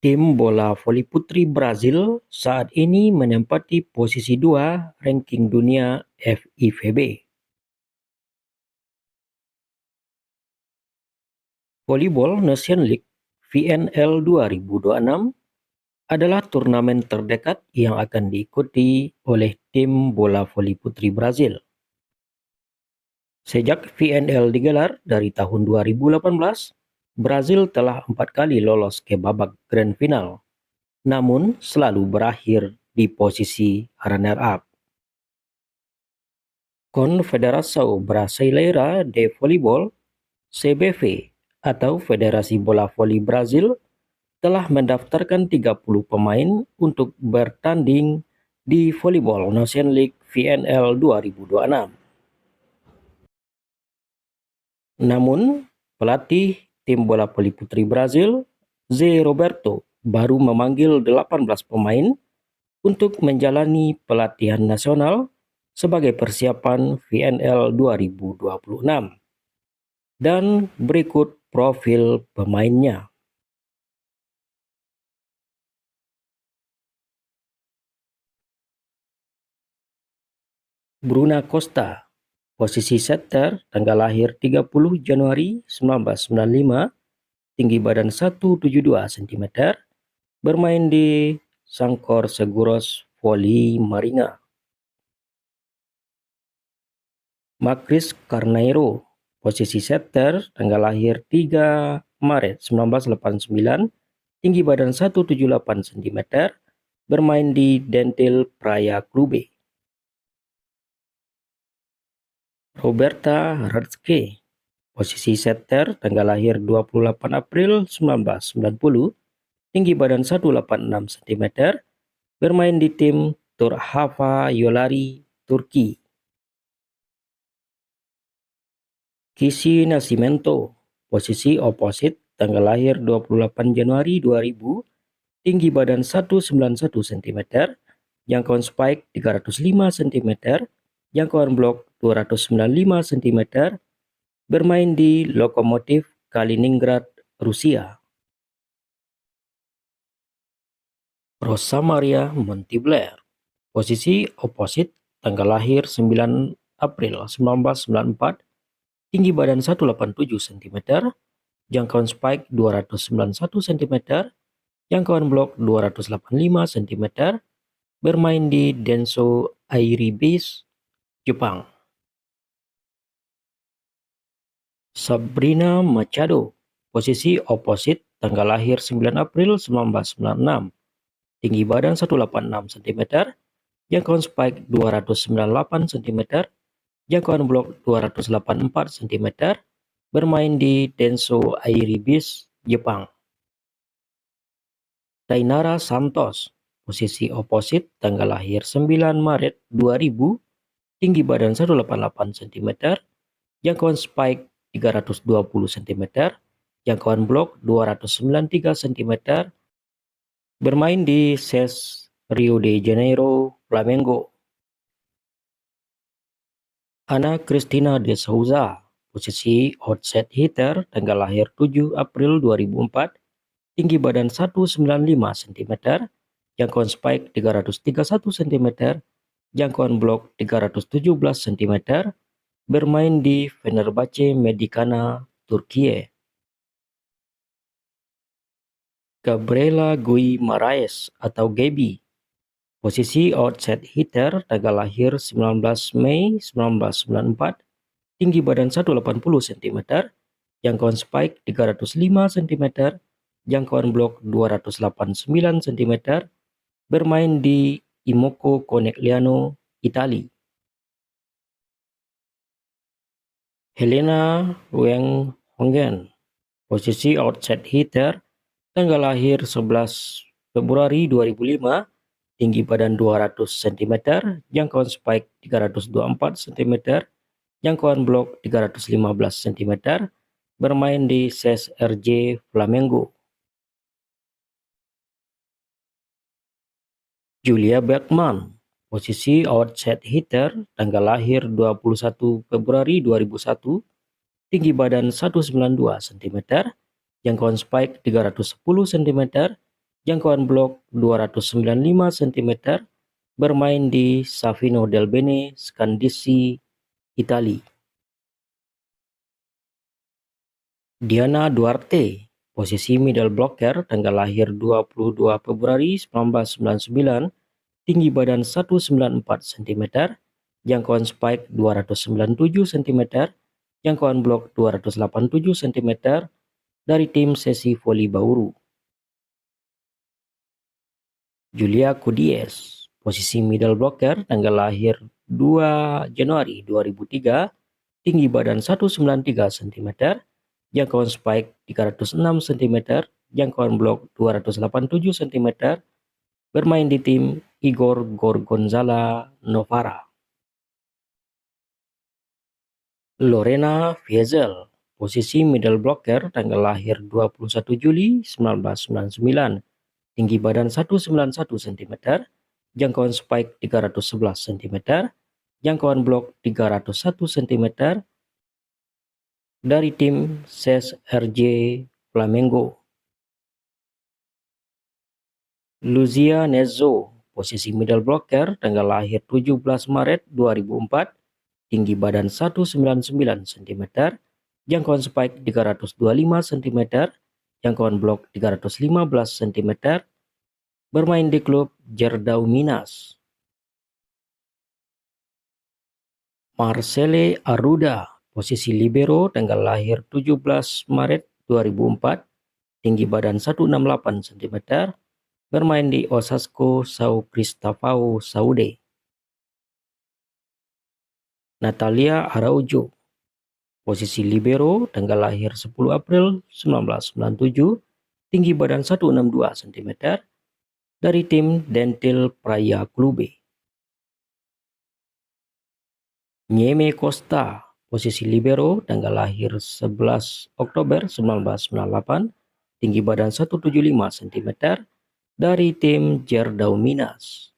Tim bola voli putri Brazil saat ini menempati posisi 2 ranking dunia FIVB. Volleyball Nation League VNL 2026 adalah turnamen terdekat yang akan diikuti oleh tim bola voli putri Brazil. Sejak VNL digelar dari tahun 2018, Brazil telah 4 kali lolos ke babak grand final, namun selalu berakhir di posisi runner-up. Confederação Brasileira de Voleibol (CBV) atau Federasi Bola Voli Brazil telah mendaftarkan 30 pemain untuk bertanding di Volleyball Nation League VNL 2026. Namun, pelatih tim bola voli putri Brazil, Zé Roberto, baru memanggil 18 pemain untuk menjalani pelatihan nasional sebagai persiapan VNL 2026. Dan berikut profil pemainnya. Bruna Costa, posisi setter, tanggal lahir 30 Januari 1995, tinggi badan 172 cm, bermain di Sancor Seguros Voli Marinha. Macris Carneiro, posisi setter, tanggal lahir 3 Maret 1989, tinggi badan 178 cm, bermain di Dentil Praia Clube. Roberta Radke, posisi setter, tanggal lahir 28 April 1990, tinggi badan 186 cm, bermain di tim Turhava Yolari, Turki. Kisi Nascimento, posisi oposit, tanggal lahir 28 Januari 2000, tinggi badan 191 cm, jangkauan spike 305 cm, jangkauan blok 295 cm, bermain di Lokomotiv Kaliningrad, Rusia. Rosa Maria Montibler, posisi oposit, tanggal lahir 9 April 1994, tinggi badan 187 cm, jangkauan spike 291 cm, jangkauan blok 285 cm, bermain di Denso Airibis, Jepang. Sabrina Machado, posisi oposit, tanggal lahir 9 April 1996, tinggi badan 186 cm, jangkauan spike 298 cm, jangkauan blok 284 cm, bermain di Denso Airibis, Jepang. Dainara Santos, posisi oposit, tanggal lahir 9 Maret 2000, tinggi badan 188 cm, jangkauan spike 320 cm, jangkauan blok 293 cm, bermain di SES Rio de Janeiro, Flamengo. Ana Cristina de Souza, posisi outside hitter, tanggal lahir 7 April 2004, tinggi badan 195 cm, jangkauan spike 331 cm, jangkauan blok 317 cm, bermain di Fenerbahce Medicana, Turkiye. Gabriela Guimaraes atau Gaby, posisi outside hitter, tanggal lahir 19 Mei 1994, tinggi badan 180 cm, jangkauan spike 305 cm, jangkauan blok 289 cm, bermain di Imoco Conegliano, Itali. Helena Wenghongen, posisi outside hitter, tanggal lahir 11 Februari 2005, tinggi badan 200 cm, jangkauan spike 324 cm, jangkauan blok 315 cm, bermain di SES RJ Flamengo. Julia Bergman, posisi outside hitter, tanggal lahir 21 Februari 2001, tinggi badan 192 cm, jangkauan spike 310 cm, jangkauan blok 295 cm, bermain di Savino del Bene, Scandissi, Italia. Diana Duarte, posisi middle blocker, tanggal lahir 22 Februari 1999, tinggi badan 194 cm, jangkauan spike 297 cm, jangkauan blok 287 cm, dari tim Sesi Voli Bauru. Julia Kudies, posisi middle blocker, tanggal lahir 2 Januari 2003, tinggi badan 193 cm, jangkauan spike 306 cm, jangkauan blok 287 cm, bermain di tim Igor Gorgonzola Novara. Lorena Fiesel, posisi middle blocker, tanggal lahir 21 Juli 1999, tinggi badan 191 cm, jangkauan spike 311 cm, jangkauan blok 301 cm, dari tim SES RJ Flamengo. Luzia Nezzo, posisi middle blocker, tanggal lahir 17 Maret 2004, tinggi badan 199 cm, jangkauan spike 325 cm, jangkauan blok 315 cm, bermain di klub Gerdau Minas. Marcele Arruda, posisi libero, tanggal lahir 17 Maret 2004, tinggi badan 168 cm, bermain di Osasco São Cristóvão Saúde. Natalia Araujo, posisi libero, tanggal lahir 10 April 1997, tinggi badan 162 cm, dari tim Dentil Praia Clube. Nieme Costa, posisi libero, tanggal lahir 11 Oktober 1998, tinggi badan 175 cm, dari tim Gerdau Minas.